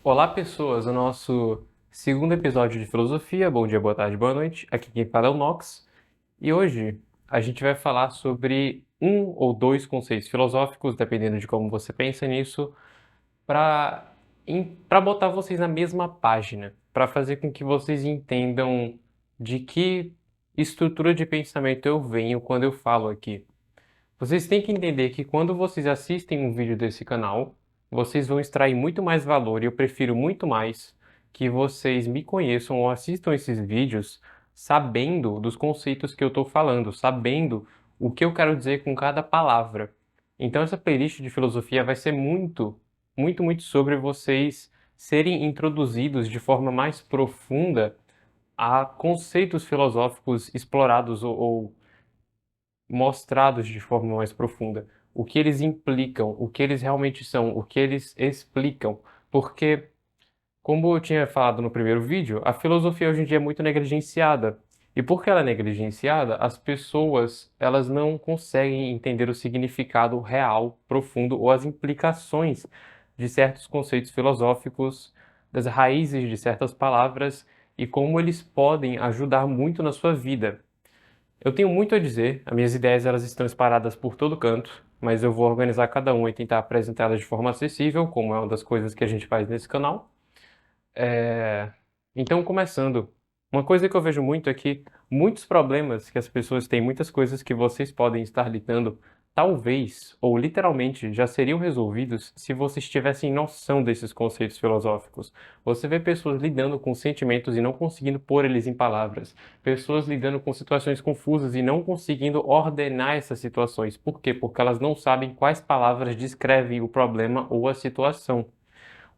Olá, pessoas! O nosso segundo episódio de filosofia. Bom dia, boa tarde, boa noite. Aqui quem fala é o Nox. E hoje a gente vai falar sobre um ou dois conceitos filosóficos, dependendo de como você pensa nisso, para para botar vocês na mesma página, para fazer com que vocês entendam de que estrutura de pensamento eu venho quando eu falo aqui. Vocês têm que entender que quando vocês assistem um vídeo desse canal, vocês vão extrair muito mais valor e eu prefiro muito mais que vocês me conheçam ou assistam esses vídeos sabendo dos conceitos que eu estou falando, sabendo o que eu quero dizer com cada palavra. Então essa playlist de filosofia vai ser muito sobre vocês serem introduzidos de forma mais profunda a conceitos filosóficos explorados ou mostrados de forma mais profunda, o que eles implicam, o que eles realmente são, o que eles explicam, porque, como eu tinha falado no primeiro vídeo, a filosofia hoje em dia é muito negligenciada. E porque ela é negligenciada, as pessoas elas não conseguem entender o significado real, profundo ou as implicações de certos conceitos filosóficos, das raízes de certas palavras e como eles podem ajudar muito na sua vida. Eu tenho muito a dizer, as minhas ideias elas estão espalhadas por todo canto, mas eu vou organizar cada uma e tentar apresentá-las de forma acessível, como é uma das coisas que a gente faz nesse canal. Então, começando, uma coisa que eu vejo muito é que muitos problemas que as pessoas têm, muitas coisas que vocês podem estar lidando, talvez, ou literalmente, já seriam resolvidos se vocês tivessem noção desses conceitos filosóficos. Você vê pessoas lidando com sentimentos e não conseguindo pôr eles em palavras, pessoas lidando com situações confusas e não conseguindo ordenar essas situações. Por quê? Porque elas não sabem quais palavras descrevem o problema ou a situação.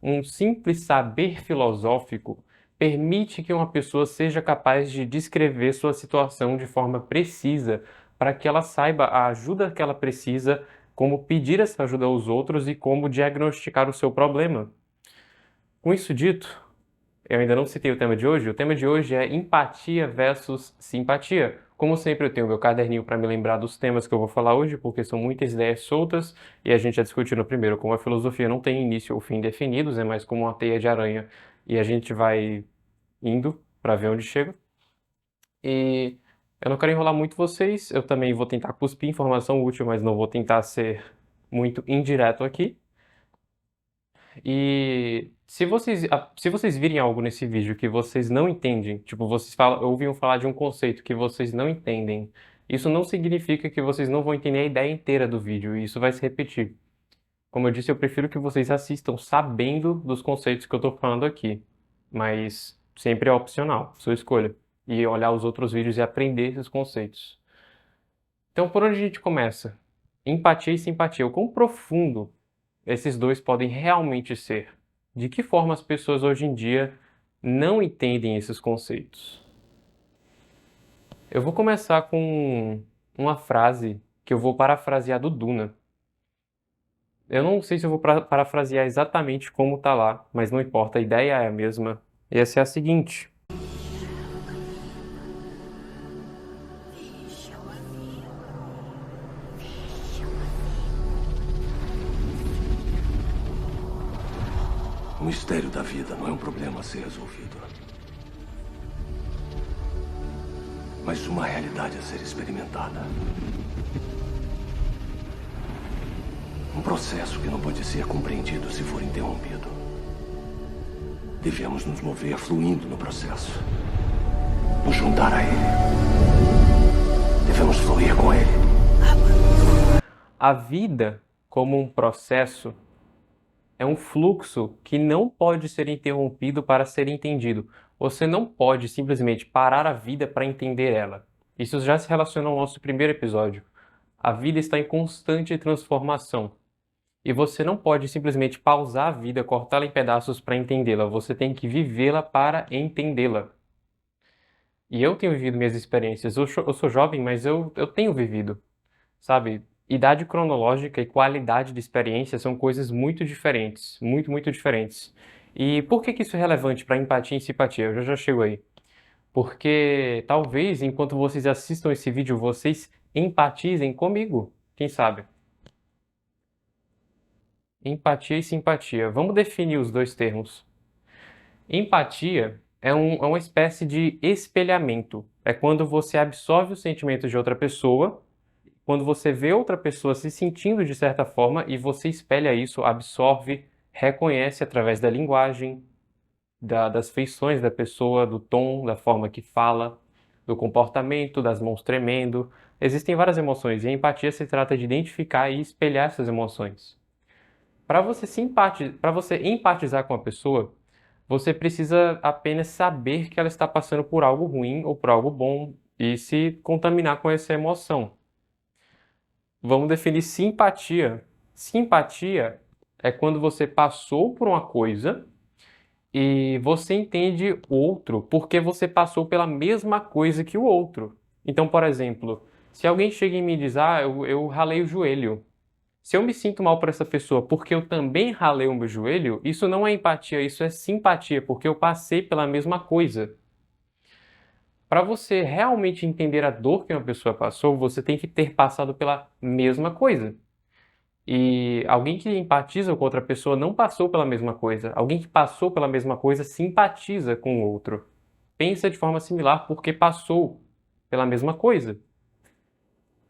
Um simples saber filosófico permite que uma pessoa seja capaz de descrever sua situação de forma precisa, para que ela saiba a ajuda que ela precisa, como pedir essa ajuda aos outros e como diagnosticar o seu problema. Com isso dito, eu ainda não citei o tema de hoje. O tema de hoje é empatia versus simpatia. Como sempre, eu tenho meu caderninho para me lembrar dos temas que eu vou falar hoje, porque são muitas ideias soltas e a gente já discutiu no primeiro como a filosofia não tem início ou fim definidos, é mais como uma teia de aranha e a gente vai indo para ver onde chega. E eu não quero enrolar muito vocês, eu também vou tentar cuspir informação útil, mas não vou tentar ser muito indireto aqui. E se vocês virem algo nesse vídeo que vocês não entendem, tipo, ouviam falar de um conceito que vocês não entendem, isso não significa que vocês não vão entender a ideia inteira do vídeo, e isso vai se repetir. Como eu disse, eu prefiro que vocês assistam sabendo dos conceitos que eu estou falando aqui, mas sempre é opcional, sua escolha. E olhar os outros vídeos e aprender esses conceitos. Então, por onde a gente começa? Empatia e simpatia. O quão profundo esses dois podem realmente ser? De que forma as pessoas hoje em dia não entendem esses conceitos? Eu vou começar com uma frase que eu vou parafrasear do Duna. Eu não sei se eu vou parafrasear exatamente como tá lá, mas não importa, a ideia é a mesma. E essa é a seguinte: O mistério da vida não é um problema a ser resolvido, mas uma realidade a ser experimentada. Um processo que não pode ser compreendido se for interrompido. Devemos nos mover fluindo no processo, nos juntar a ele. Devemos fluir com ele. a vida, como um processo, é um fluxo que não pode ser interrompido para ser entendido. Você não pode simplesmente parar a vida para entender ela. Isso já se relaciona ao nosso primeiro episódio. A vida está em constante transformação. E você não pode simplesmente pausar a vida, cortá-la em pedaços para entendê-la. Você tem que vivê-la para entendê-la. E eu tenho vivido minhas experiências. Eu sou jovem, mas eu tenho vivido, sabe? Idade cronológica e qualidade de experiência são coisas muito diferentes, muito diferentes. E por que que isso é relevante para empatia e simpatia? Eu já chego aí. Porque talvez enquanto vocês assistam esse vídeo, vocês empatizem comigo, quem sabe? Empatia e simpatia. Vamos definir os dois termos. Empatia é uma espécie de espelhamento. É quando você absorve os sentimentos de outra pessoa, quando você vê outra pessoa se sentindo de certa forma e você espelha isso, absorve, reconhece através da linguagem, das feições da pessoa, do tom, da forma que fala, do comportamento, das mãos tremendo. Existem várias emoções e a empatia se trata de identificar e espelhar essas emoções. Para você empatizar com a pessoa, você precisa apenas saber que ela está passando por algo ruim ou por algo bom e se contaminar com essa emoção. Vamos definir simpatia. Simpatia é quando você passou por uma coisa e você entende o outro porque você passou pela mesma coisa que o outro. Então, por exemplo, se alguém chega e me diz, eu ralei o joelho. Se eu me sinto mal por essa pessoa porque eu também ralei o meu joelho, isso não é empatia, isso é simpatia, porque eu passei pela mesma coisa. Para você realmente entender a dor que uma pessoa passou, você tem que ter passado pela mesma coisa. E alguém que empatiza com outra pessoa não passou pela mesma coisa. Alguém que passou pela mesma coisa simpatiza com o outro. Pensa de forma similar porque passou pela mesma coisa.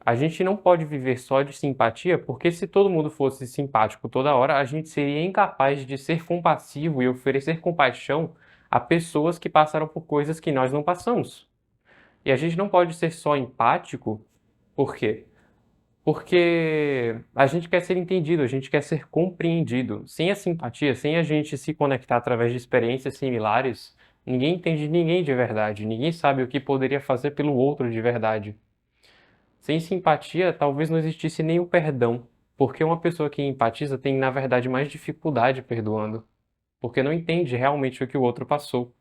A gente não pode viver só de simpatia, porque se todo mundo fosse simpático toda hora, a gente seria incapaz de ser compassivo e oferecer compaixão a pessoas que passaram por coisas que nós não passamos. E a gente não pode ser só empático, por quê? Porque a gente quer ser entendido, a gente quer ser compreendido. Sem a simpatia, sem a gente se conectar através de experiências similares, ninguém entende ninguém de verdade, ninguém sabe o que poderia fazer pelo outro de verdade. Sem simpatia, talvez não existisse nem o perdão, porque uma pessoa que empatiza tem, na verdade, mais dificuldade perdoando, porque não entende realmente o que o outro passou.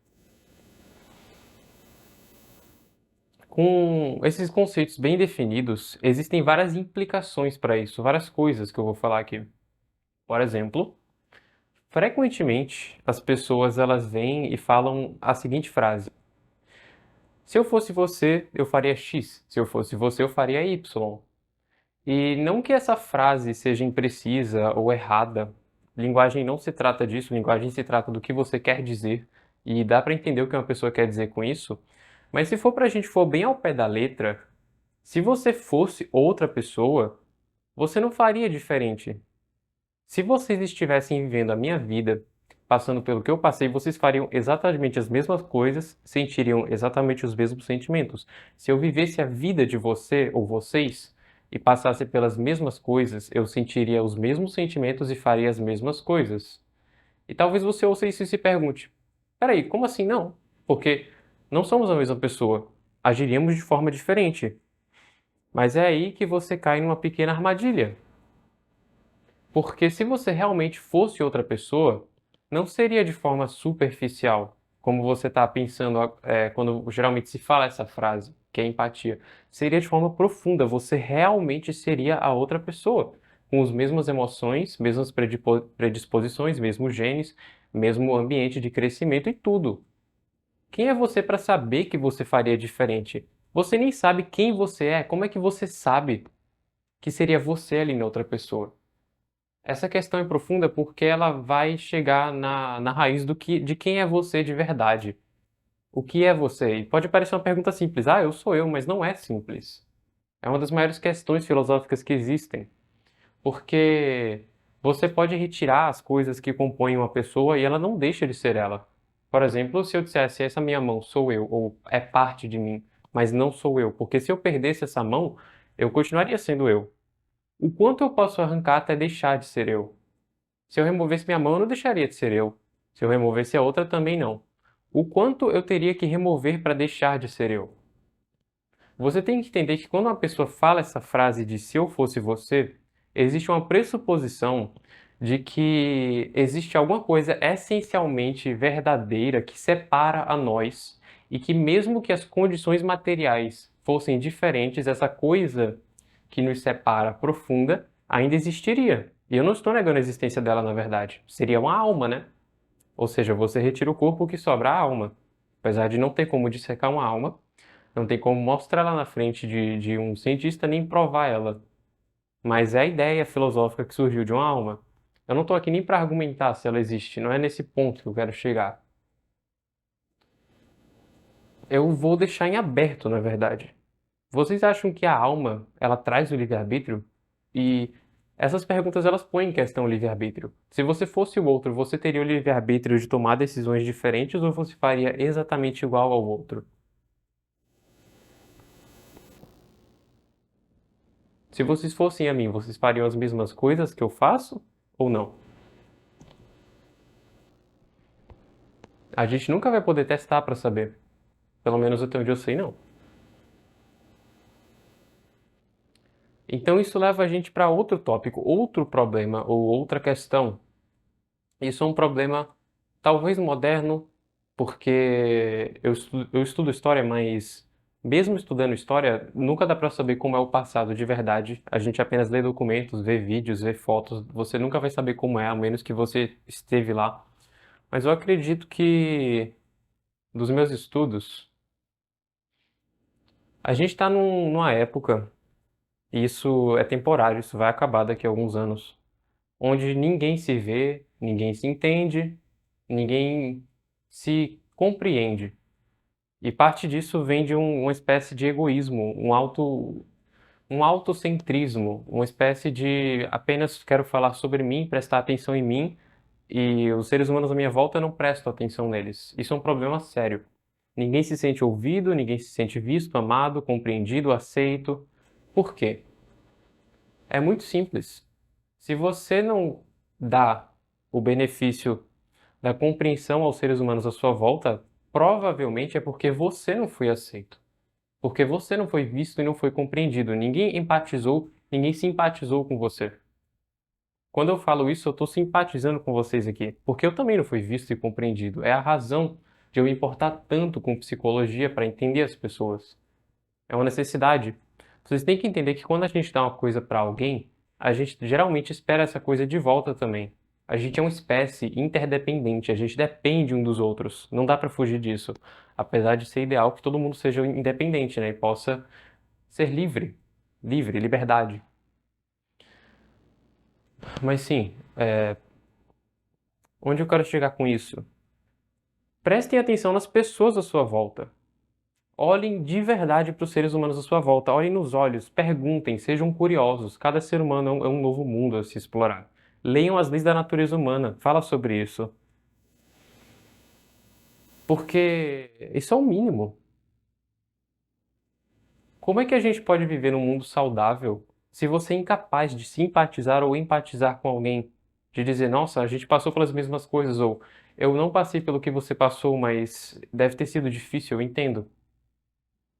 Com esses conceitos bem definidos, existem várias implicações para isso, várias coisas que eu vou falar aqui. Por exemplo, frequentemente as pessoas elas vêm e falam a seguinte frase: se eu fosse você, eu faria X. Se eu fosse você, eu faria Y. E não que essa frase seja imprecisa ou errada. Linguagem não se trata disso, linguagem se trata do que você quer dizer. E dá para entender o que uma pessoa quer dizer com isso. Mas se for para a gente for bem ao pé da letra, se você fosse outra pessoa, você não faria diferente. Se vocês estivessem vivendo a minha vida, passando pelo que eu passei, vocês fariam exatamente as mesmas coisas, sentiriam exatamente os mesmos sentimentos. Se eu vivesse a vida de você ou vocês e passasse pelas mesmas coisas, eu sentiria os mesmos sentimentos e faria as mesmas coisas. E talvez você ouça isso e se pergunte: peraí, como assim não? Porque não somos a mesma pessoa, agiríamos de forma diferente. Mas é aí que você cai numa pequena armadilha. Porque se você realmente fosse outra pessoa, não seria de forma superficial, como você está pensando quando geralmente se fala essa frase, que é empatia. Seria de forma profunda, você realmente seria a outra pessoa, com as mesmas emoções, mesmas predisposições, mesmos genes, mesmo ambiente de crescimento e tudo. Quem é você para saber que você faria diferente? Você nem sabe quem você é, como é que você sabe que seria você ali na outra pessoa? Essa questão é profunda porque ela vai chegar na raiz de quem é você de verdade. O que é você? E pode parecer uma pergunta simples. Ah, eu sou eu, mas não é simples. É uma das maiores questões filosóficas que existem. Porque você pode retirar as coisas que compõem uma pessoa e ela não deixa de ser ela. Por exemplo, se eu dissesse, essa minha mão sou eu, ou é parte de mim, mas não sou eu. Porque se eu perdesse essa mão, eu continuaria sendo eu. O quanto eu posso arrancar até deixar de ser eu? Se eu removesse minha mão, eu não deixaria de ser eu. Se eu removesse a outra, também não. O quanto eu teria que remover para deixar de ser eu? Você tem que entender que quando uma pessoa fala essa frase de se eu fosse você, existe uma pressuposição de que existe alguma coisa essencialmente verdadeira que separa a nós e que mesmo que as condições materiais fossem diferentes, essa coisa que nos separa profunda ainda existiria. E eu não estou negando a existência dela, na verdade. Seria uma alma, né? Ou seja, você retira o corpo, o que sobra a alma. Apesar de não ter como dissecar uma alma, não tem como mostrar ela na frente de um cientista nem provar ela. Mas é a ideia filosófica que surgiu de uma alma. Eu não estou aqui nem para argumentar se ela existe, não é nesse ponto que eu quero chegar. Eu vou deixar em aberto, na verdade. Vocês acham que a alma, ela traz o livre-arbítrio? E essas perguntas, elas põem em questão o livre-arbítrio. Se você fosse o outro, você teria o livre-arbítrio de tomar decisões diferentes ou você faria exatamente igual ao outro? Se vocês fossem a mim, vocês fariam as mesmas coisas que eu faço ou não? A gente nunca vai poder testar para saber. Pelo menos até onde eu sei, não. Então isso leva a gente para outro tópico, outro problema ou outra questão. Isso é um problema talvez moderno, porque eu estudo história, mas mesmo estudando história, nunca dá para saber como é o passado de verdade. A gente apenas lê documentos, vê vídeos, vê fotos. Você nunca vai saber como é, a menos que você esteve lá. Mas eu acredito que dos meus estudos, a gente está numa época, e isso é temporário, isso vai acabar daqui a alguns anos, onde ninguém se vê, ninguém se entende, ninguém se compreende. E parte disso vem de uma espécie de egoísmo, um autocentrismo, uma espécie de apenas quero falar sobre mim, prestar atenção em mim, e os seres humanos à minha volta eu não presto atenção neles. Isso é um problema sério. Ninguém se sente ouvido, ninguém se sente visto, amado, compreendido, aceito. Por quê? É muito simples. Se você não dá o benefício da compreensão aos seres humanos à sua volta, provavelmente é porque você não foi aceito. Porque você não foi visto e não foi compreendido. Ninguém empatizou, ninguém simpatizou com você. Quando eu falo isso, eu estou simpatizando com vocês aqui, porque eu também não fui visto e compreendido. É a razão de eu me importar tanto com psicologia para entender as pessoas. É uma necessidade. Vocês têm que entender que quando a gente dá uma coisa para alguém, a gente geralmente espera essa coisa de volta também. A gente é uma espécie interdependente, a gente depende um dos outros. Não dá para fugir disso. Apesar de ser ideal que todo mundo seja independente, né, e possa ser livre. Livre, liberdade. Mas sim, onde eu quero chegar com isso? Prestem atenção nas pessoas à sua volta. Olhem de verdade para os seres humanos à sua volta. Olhem nos olhos, perguntem, sejam curiosos. Cada ser humano é um novo mundo a se explorar. Leiam as leis da natureza humana. Fala sobre isso. Porque isso é o mínimo. Como é que a gente pode viver num mundo saudável se você é incapaz de simpatizar ou empatizar com alguém? De dizer, nossa, a gente passou pelas mesmas coisas, ou eu não passei pelo que você passou, mas deve ter sido difícil, eu entendo.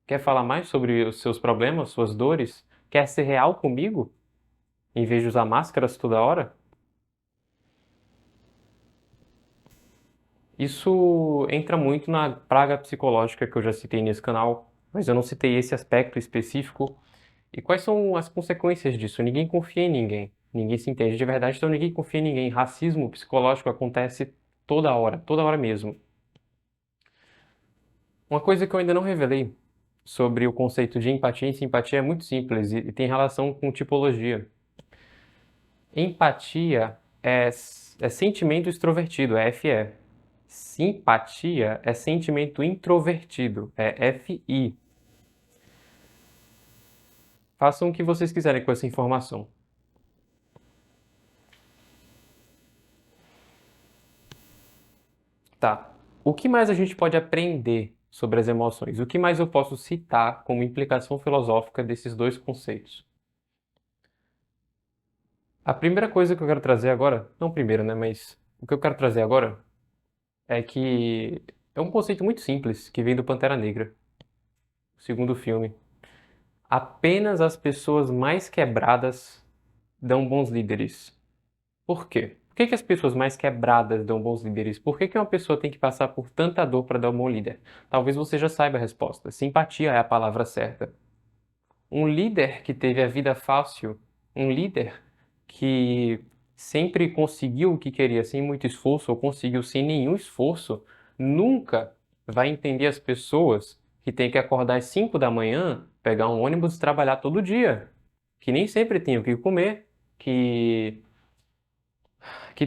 Quer falar mais sobre os seus problemas, suas dores? Quer ser real comigo? Em vez de usar máscaras toda hora? Isso entra muito na praga psicológica que eu já citei nesse canal, mas eu não citei esse aspecto específico. E quais são as consequências disso? Ninguém confia em ninguém. Ninguém se entende de verdade, então ninguém confia em ninguém. Racismo psicológico acontece toda hora mesmo. Uma coisa que eu ainda não revelei sobre o conceito de empatia e simpatia é muito simples e tem relação com tipologia. Empatia é sentimento extrovertido, é FE. Simpatia é sentimento introvertido, é FI. Façam o que vocês quiserem com essa informação. Tá. O que mais a gente pode aprender sobre as emoções? O que mais eu posso citar como implicação filosófica desses dois conceitos? A primeira coisa que eu quero trazer agora, não primeiro, né, mas o que eu quero trazer agora é que é um conceito muito simples que vem do Pantera Negra, o segundo filme. Apenas as pessoas mais quebradas dão bons líderes. Por quê? Por que que as pessoas mais quebradas dão bons líderes? Por que que uma pessoa tem que passar por tanta dor para dar um bom líder? Talvez você já saiba a resposta. Simpatia é a palavra certa. Um líder que teve a vida fácil, um líder que sempre conseguiu o que queria sem muito esforço ou conseguiu sem nenhum esforço, nunca vai entender as pessoas que têm que acordar às 5 da manhã, pegar um ônibus e trabalhar todo dia, que nem sempre tem o que comer, que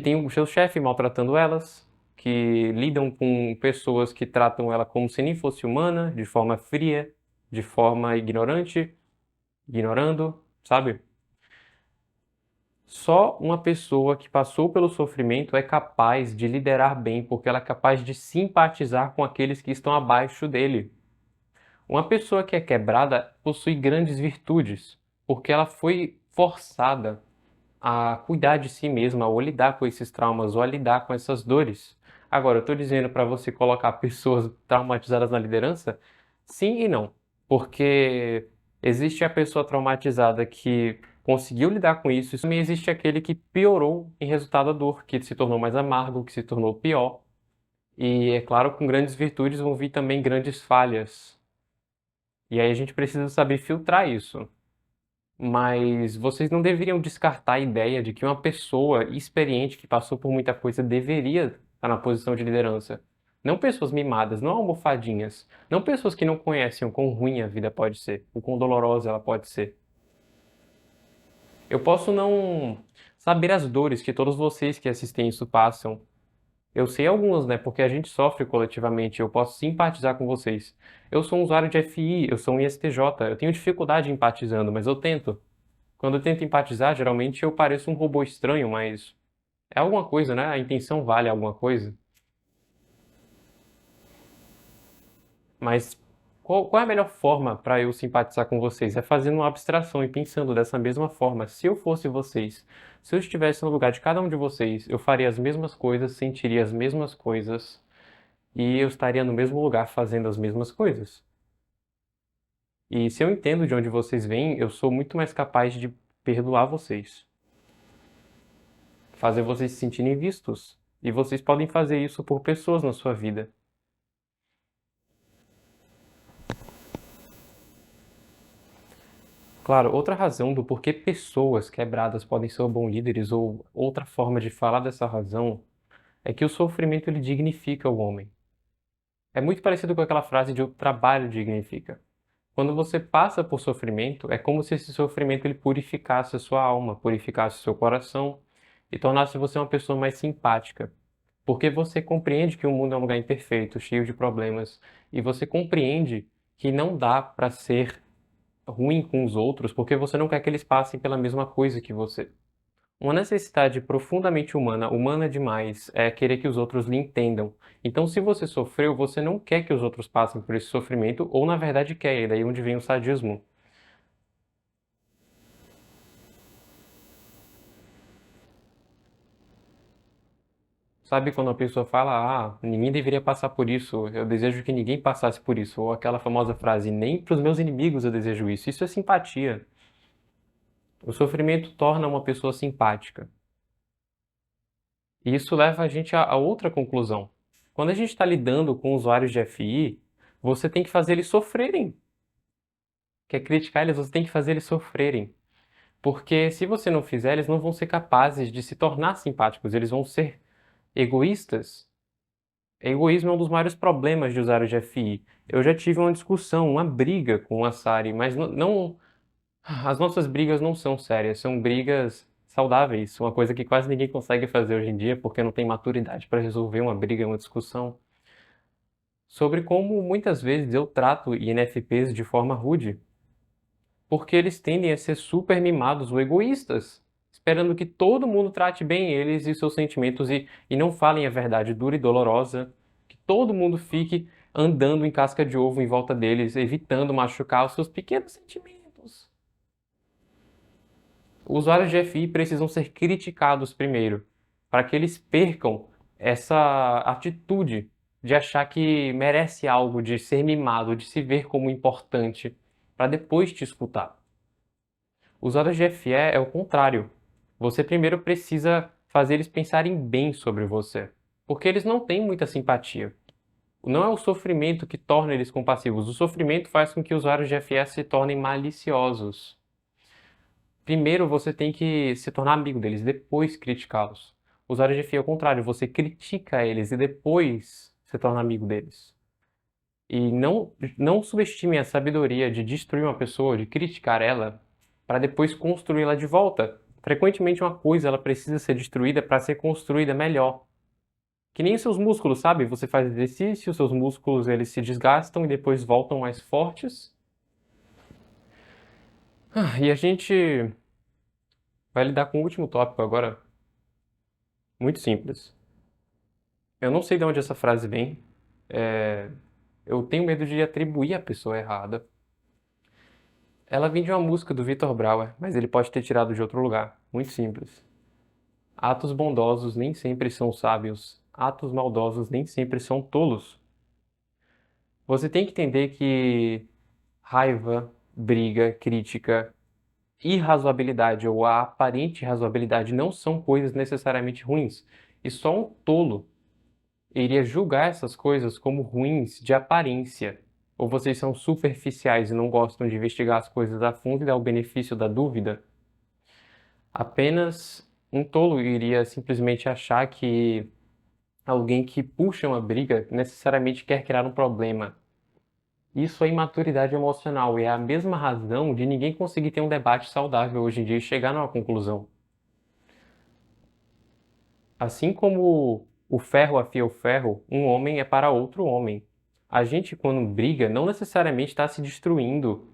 tem o seu chefe maltratando elas, que lidam com pessoas que tratam ela como se nem fosse humana, de forma fria, de forma ignorante, ignorando, sabe? Só uma pessoa que passou pelo sofrimento é capaz de liderar bem, porque ela é capaz de simpatizar com aqueles que estão abaixo dele. Uma pessoa que é quebrada possui grandes virtudes, porque ela foi forçada a cuidar de si mesma, ou a lidar com esses traumas, ou a lidar com essas dores. Agora, eu estou dizendo para você colocar pessoas traumatizadas na liderança? Sim e não. Porque existe a pessoa traumatizada que conseguiu lidar com isso, e também existe aquele que piorou em resultado da dor, que se tornou mais amargo, que se tornou pior. E é claro, com grandes virtudes vão vir também grandes falhas. E aí a gente precisa saber filtrar isso. Mas vocês não deveriam descartar a ideia de que uma pessoa experiente que passou por muita coisa deveria estar na posição de liderança. Não pessoas mimadas, não almofadinhas, não pessoas que não conhecem o quão ruim a vida pode ser, o quão dolorosa ela pode ser. Eu posso não saber as dores que todos vocês que assistem isso passam. Eu sei algumas, né? Porque a gente sofre coletivamente, eu posso simpatizar com vocês. Eu sou um usuário de FI, eu sou um ISTJ, eu tenho dificuldade empatizando, mas eu tento. Quando eu tento empatizar, geralmente eu pareço um robô estranho, mas é alguma coisa, né? A intenção vale alguma coisa. Mas qual é a melhor forma para eu simpatizar com vocês? É fazendo uma abstração e pensando dessa mesma forma. Se eu fosse vocês, se eu estivesse no lugar de cada um de vocês, eu faria as mesmas coisas, sentiria as mesmas coisas e eu estaria no mesmo lugar fazendo as mesmas coisas. E se eu entendo de onde vocês vêm, eu sou muito mais capaz de perdoar vocês, fazer vocês se sentirem vistos. E vocês podem fazer isso por pessoas na sua vida. Claro, outra razão do porquê pessoas quebradas podem ser bons líderes, ou outra forma de falar dessa razão, é que o sofrimento ele dignifica o homem. É muito parecido com aquela frase de o trabalho dignifica. Quando você passa por sofrimento, é como se esse sofrimento ele purificasse a sua alma, purificasse o seu coração e tornasse você uma pessoa mais simpática. Porque você compreende que o mundo é um lugar imperfeito, cheio de problemas, e você compreende que não dá para ser ruim com os outros porque você não quer que eles passem pela mesma coisa que você. Uma necessidade profundamente humana, humana demais, é querer que os outros lhe entendam. Então, se você sofreu, você não quer que os outros passem por esse sofrimento, ou na verdade quer, e daí onde vem o sadismo. Sabe quando a pessoa fala, ninguém deveria passar por isso, eu desejo que ninguém passasse por isso, ou aquela famosa frase, nem para os meus inimigos eu desejo isso. Isso é simpatia. O sofrimento torna uma pessoa simpática. E isso leva a gente a outra conclusão. Quando a gente está lidando com usuários de FI, você tem que fazer eles sofrerem. Quer criticar eles, você tem que fazer eles sofrerem. Porque se você não fizer, eles não vão ser capazes de se tornar simpáticos, eles vão ser egoístas. Egoísmo é um dos maiores problemas de usuários de FI. Eu já tive uma discussão, uma briga com a Sari, mas as nossas brigas não são sérias, são brigas saudáveis, uma coisa que quase ninguém consegue fazer hoje em dia porque não tem maturidade para resolver uma briga, uma discussão. Sobre como muitas vezes eu trato INFPs de forma rude, porque eles tendem a ser super mimados ou egoístas, esperando que todo mundo trate bem eles e seus sentimentos e não falem a verdade dura e dolorosa, que todo mundo fique andando em casca de ovo em volta deles, evitando machucar os seus pequenos sentimentos. Os usuários de FI precisam ser criticados primeiro, para que eles percam essa atitude de achar que merece algo, de ser mimado, de se ver como importante, para depois te escutar. Os usuários de FE é o contrário. Você primeiro precisa fazer eles pensarem bem sobre você, porque eles não têm muita simpatia. Não é o sofrimento que torna eles compassivos, o sofrimento faz com que os usuários de FE se tornem maliciosos. Primeiro você tem que se tornar amigo deles, depois criticá-los. Os usuários de FI é o contrário, você critica eles e depois se torna amigo deles. E não subestime a sabedoria de destruir uma pessoa, de criticar ela, para depois construí-la de volta. Frequentemente uma coisa ela precisa ser destruída para ser construída melhor. Que nem os seus músculos, sabe? Você faz exercício, os seus músculos eles se desgastam e depois voltam mais fortes. E a gente vai lidar com o último tópico agora. Muito simples. Eu não sei de onde essa frase vem. Eu tenho medo de atribuir à pessoa errada. Ela vem de uma música do Victor Brauer, mas ele pode ter tirado de outro lugar. Muito simples. Atos bondosos nem sempre são sábios. Atos maldosos nem sempre são tolos. Você tem que entender que raiva, briga, crítica, irrazoabilidade ou a aparente razoabilidade não são coisas necessariamente ruins. E só um tolo iria julgar essas coisas como ruins de aparência. Ou vocês são superficiais e não gostam de investigar as coisas a fundo e dar o benefício da dúvida? Apenas um tolo iria simplesmente achar que alguém que puxa uma briga necessariamente quer criar um problema. Isso é imaturidade emocional e é a mesma razão de ninguém conseguir ter um debate saudável hoje em dia e chegar numa conclusão. Assim como o ferro afia o ferro, um homem é para outro homem. A gente, quando briga, não necessariamente está se destruindo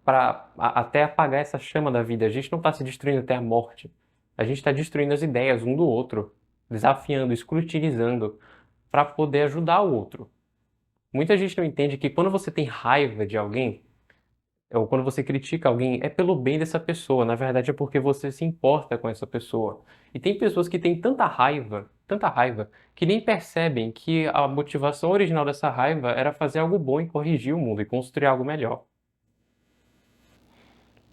para até apagar essa chama da vida. A gente não está se destruindo até a morte. A gente está destruindo as ideias um do outro, desafiando, escrutinizando, para poder ajudar o outro. Muita gente não entende que quando você tem raiva de alguém, ou quando você critica alguém, é pelo bem dessa pessoa. Na verdade, é porque você se importa com essa pessoa. E tem pessoas que têm tanta raiva, que nem percebem que a motivação original dessa raiva era fazer algo bom e corrigir o mundo e construir algo melhor.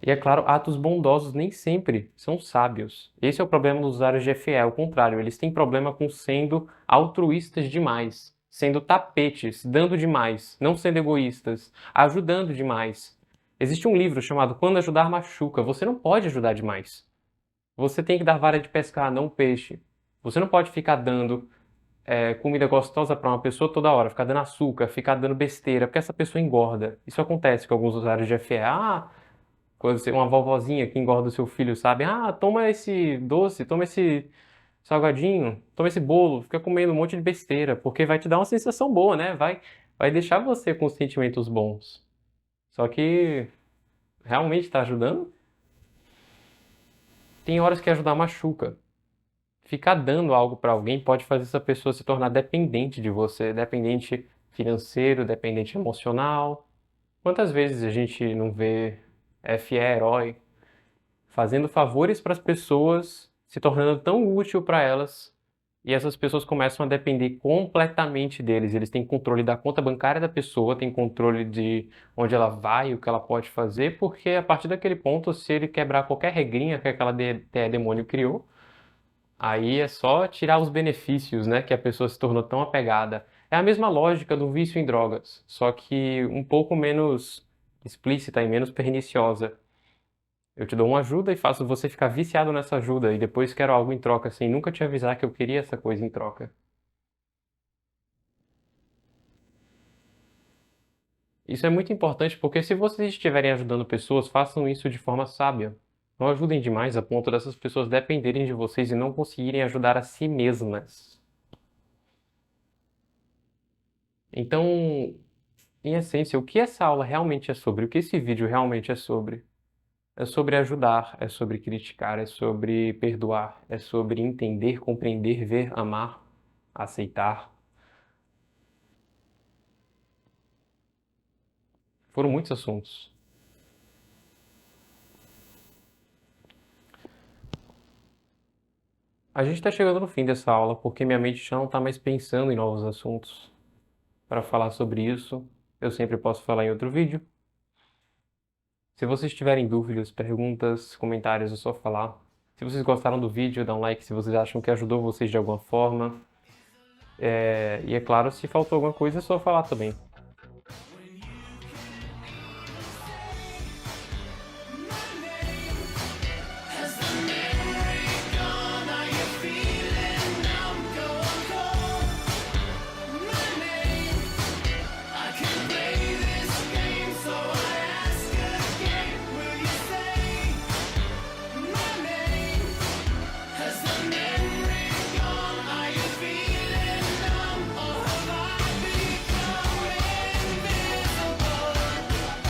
E é claro, atos bondosos nem sempre são sábios. Esse é o problema dos usuários de FE, ao contrário, eles têm problema com sendo altruístas demais, sendo tapetes, dando demais, não sendo egoístas, ajudando demais. Existe um livro chamado Quando Ajudar Machuca. Você não pode ajudar demais. Você tem que dar vara de pescar, não peixe. Você não pode ficar dando comida gostosa para uma pessoa toda hora, ficar dando açúcar, ficar dando besteira, porque essa pessoa engorda. Isso acontece com alguns usuários de FE. Quando você, uma vovozinha que engorda o seu filho, sabe? Toma esse doce, toma esse salgadinho, toma esse bolo, fica comendo um monte de besteira, porque vai te dar uma sensação boa, né? Vai deixar você com sentimentos bons. Só que realmente está ajudando? Tem horas que ajudar machuca. Ficar dando algo para alguém pode fazer essa pessoa se tornar dependente de você, dependente financeiro, dependente emocional. Quantas vezes a gente não vê FE herói fazendo favores para as pessoas, se tornando tão útil para elas, e essas pessoas começam a depender completamente deles. Eles têm controle da conta bancária da pessoa, têm controle de onde ela vai, o que ela pode fazer, porque a partir daquele ponto, se ele quebrar qualquer regrinha que aquela demônio criou, aí é só tirar os benefícios, né, que a pessoa se tornou tão apegada. É a mesma lógica do vício em drogas, só que um pouco menos explícita e menos perniciosa. Eu te dou uma ajuda e faço você ficar viciado nessa ajuda e depois quero algo em troca, sem nunca te avisar que eu queria essa coisa em troca. Isso é muito importante porque se vocês estiverem ajudando pessoas, façam isso de forma sábia. Não ajudem demais a ponto dessas pessoas dependerem de vocês e não conseguirem ajudar a si mesmas. Então, em essência, o que essa aula realmente é sobre? O que esse vídeo realmente é sobre? É sobre ajudar, é sobre criticar, é sobre perdoar, é sobre entender, compreender, ver, amar, aceitar. Foram muitos assuntos. A gente está chegando no fim dessa aula porque minha mente já não está mais pensando em novos assuntos. Para falar sobre isso, eu sempre posso falar em outro vídeo. Se vocês tiverem dúvidas, perguntas, comentários, é só falar. Se vocês gostaram do vídeo, dá um like se vocês acham que ajudou vocês de alguma forma. E é claro, se faltou alguma coisa, é só falar também.